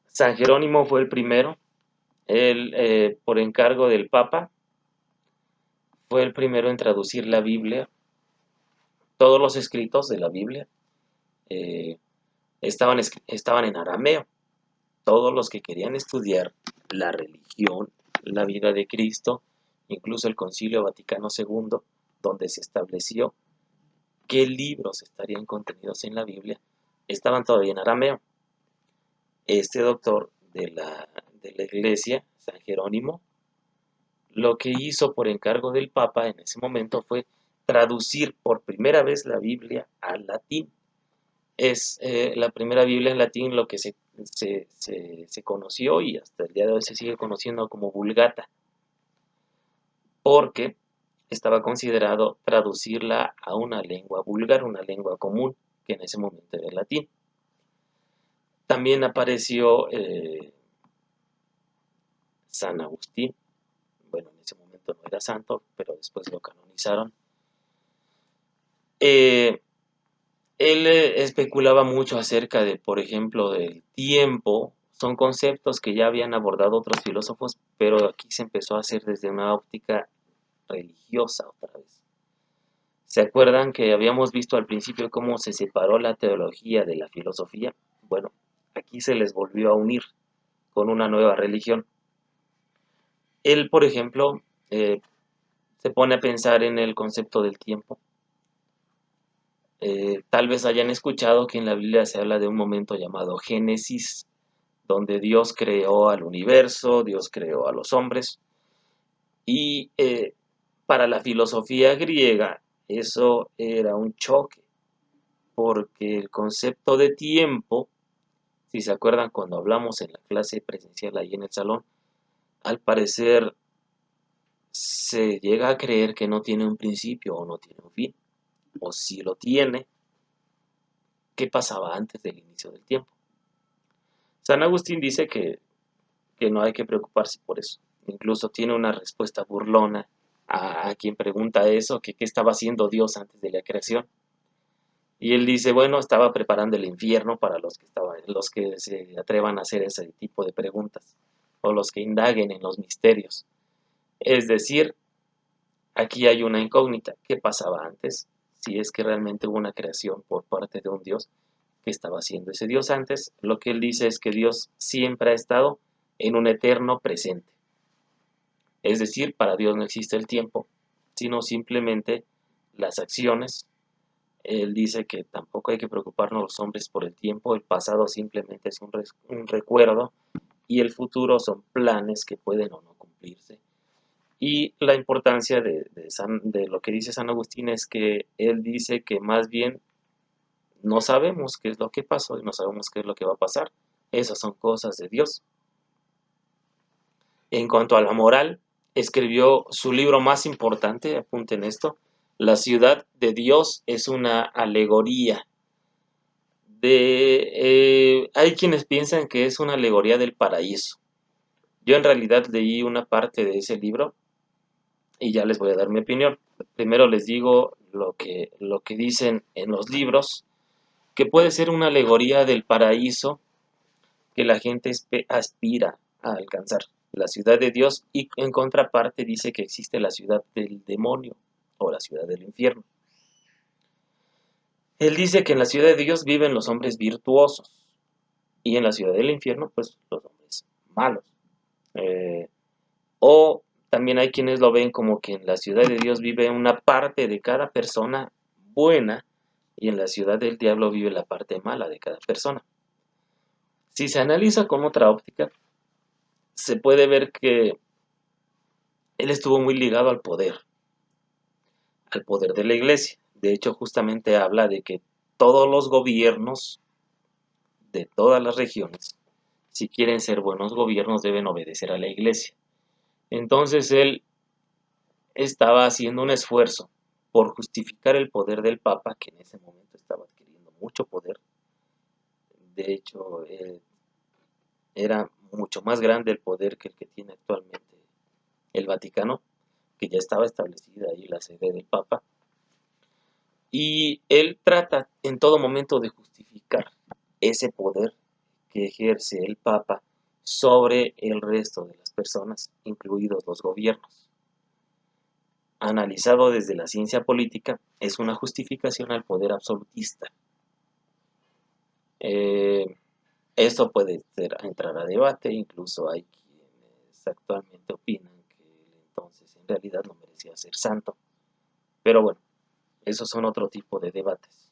San Jerónimo fue el primero. Él, por encargo del Papa, fue el primero en traducir la Biblia. Todos los escritos de la Biblia eh, estaban en arameo. Todos los que querían estudiar la religión, la vida de Cristo, incluso el Concilio Vaticano II, donde se estableció qué libros estarían contenidos en la Biblia, estaban todavía en arameo. Este doctor de la iglesia, San Jerónimo, lo que hizo por encargo del Papa en ese momento fue traducir por primera vez la Biblia al latín. Es la primera Biblia en latín lo que se conoció y hasta el día de hoy se sigue conociendo como Vulgata, porque estaba considerado traducirla a una lengua vulgar, una lengua común, que en ese momento era el latín. También apareció San Agustín. Bueno, en ese momento no era santo, pero después lo canonizaron. Él especulaba mucho acerca de, por ejemplo, del tiempo. Son conceptos que ya habían abordado otros filósofos, pero aquí se empezó a hacer desde una óptica religiosa otra vez. ¿Se acuerdan que habíamos visto al principio cómo se separó la teología de la filosofía? Bueno, aquí se les volvió a unir con una nueva religión. Él, por ejemplo, se pone a pensar en el concepto del tiempo. Tal vez hayan escuchado que en la Biblia se habla de un momento llamado Génesis, donde Dios creó al universo, Dios creó a los hombres, y para la filosofía griega eso era un choque, porque el concepto de tiempo, si se acuerdan cuando hablamos en la clase presencial ahí en el salón, al parecer se llega a creer que no tiene un principio o no tiene un fin, o si lo tiene, ¿qué pasaba antes del inicio del tiempo? San Agustín dice que no hay que preocuparse por eso. Incluso tiene una respuesta burlona a quien pregunta eso, que qué estaba haciendo Dios antes de la creación. Y él dice, bueno, estaba preparando el infierno para los que se atrevan a hacer ese tipo de preguntas, o los que indaguen en los misterios. Es decir, aquí hay una incógnita. ¿Qué pasaba antes? Si es que realmente hubo una creación por parte de un Dios, ¿qué estaba haciendo ese Dios antes? Lo que él dice es que Dios siempre ha estado en un eterno presente. Es decir, para Dios no existe el tiempo, sino simplemente las acciones. Él dice que tampoco hay que preocuparnos los hombres por el tiempo, el pasado simplemente es un recuerdo y el futuro son planes que pueden o no cumplirse. Y la importancia de lo que dice San Agustín es que él dice que más bien no sabemos qué es lo que pasó y no sabemos qué es lo que va a pasar. Esas son cosas de Dios. En cuanto a la moral, escribió su libro más importante, apunten esto, La ciudad de Dios es una alegoría. Hay quienes piensan que es una alegoría del paraíso. Yo en realidad leí una parte de ese libro y ya les voy a dar mi opinión. Primero les digo lo que dicen en los libros, que puede ser una alegoría del paraíso que la gente aspira a alcanzar, la ciudad de Dios, y en contraparte dice que existe la ciudad del demonio o la ciudad del infierno. Él dice que en la ciudad de Dios viven los hombres virtuosos y en la ciudad del infierno, pues los hombres malos. Eh, o también hay quienes lo ven como que en la ciudad de Dios vive una parte de cada persona buena y en la ciudad del diablo vive la parte mala de cada persona. Si se analiza con otra óptica, se puede ver que él estuvo muy ligado al poder de la iglesia. De hecho, justamente habla de que todos los gobiernos de todas las regiones, si quieren ser buenos gobiernos, deben obedecer a la iglesia. Entonces él estaba haciendo un esfuerzo por justificar el poder del Papa, que en ese momento estaba adquiriendo mucho poder. De hecho, era mucho más grande el poder que el que tiene actualmente el Vaticano, que ya estaba establecida ahí la sede del Papa. Y él trata en todo momento de justificar ese poder que ejerce el Papa sobre el resto de las personas, incluidos los gobiernos. Analizado desde la ciencia política, es una justificación al poder absolutista. Eh, Esto puede entrar a debate, incluso hay quienes actualmente opinan que él entonces en realidad no merecía ser santo. Pero bueno, esos son otro tipo de debates.